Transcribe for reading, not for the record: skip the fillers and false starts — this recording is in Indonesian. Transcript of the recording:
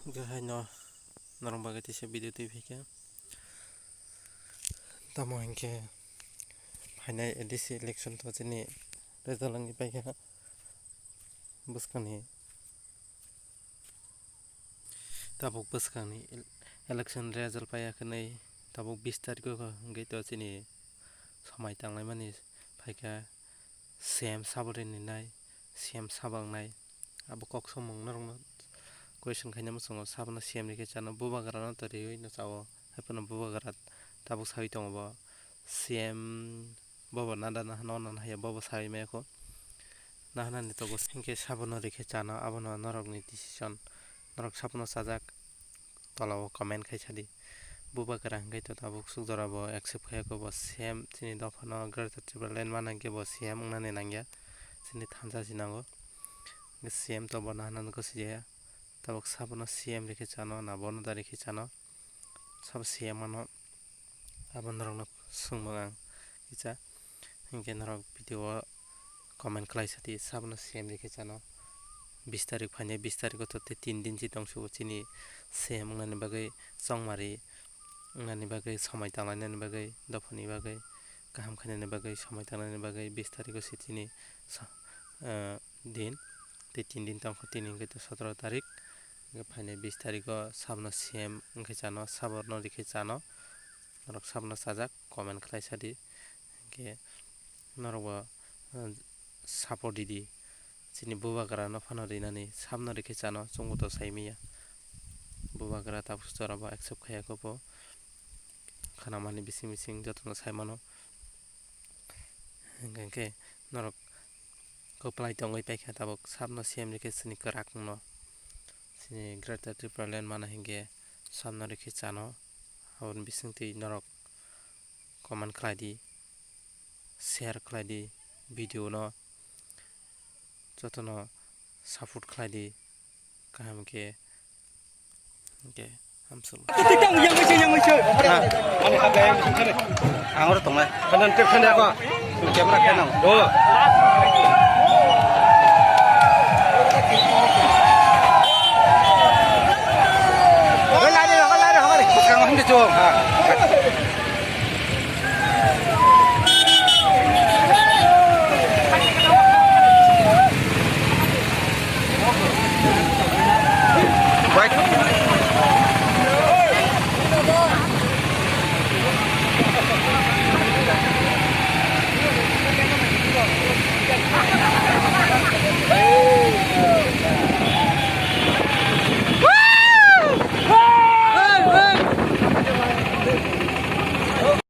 Gahay no narong bagati sa video TV ke tamo hingke final ADC election to jini rezalangi paika buskani tabuk buskani election result paia kanai tabuk 20 tarik ko ngai to jini samai tanglai mani paika CEM saborini nai CEM sabang nai abo kok somong narong question khaina musongo sabna CEM ni ke chana buba garana tari no chawo hapana buba garat tabuk sawi tongo bo CEM bobo nanda na nona haya bobo sawi me ko nahana ni to hingke sabno rekhe chana abono norok ni decision norok sapno sajak tolawo comment khaisadi buba gara hingke to tabuk sukjora bo accept khaya ko bo CEM chini dofano greater Tipra len manangke bo CEM ungnani nangya chini thansa sinango CEM to bo nahana ko sijaya tabuk sabno CEM rekhe chano na bono da rekhe chano sab CEM ano abon rok sungmang kicha hingke norok video comment khlai sati sabno CEM rekhe chano 20 tarik phane 20 tarik to 3 din chi tongsu chini CEM ngani bagai chongmari ngani bagai samai tanglani bagai dofani bagai kaham khanani bagai samai tanglani bagai 20 tarik sitini din 3 din tongkho 3 hingke to 17 tarik phane 20 tariko sabno CEM hingke chano saborno rekhe chano norok sabno sajak comment khlai sadi hingke norok support didi chini buba gara no phano rinani sabno rekhe chano chungbo to saimiya buba gara tabuk chora bo accept khaya ko bo khanamani bising bising jotono saimano hingke norok koplai tongoi paikha tabuk sabno CEM rekhe chini karak no chini greater Tipra len mana hingke sabno rekhe chano abon bisingti norok comment khlai di share khlai di video no jotono support khlai di kaham ke hamsul angor tonglai kanan tep khane ko camera khanang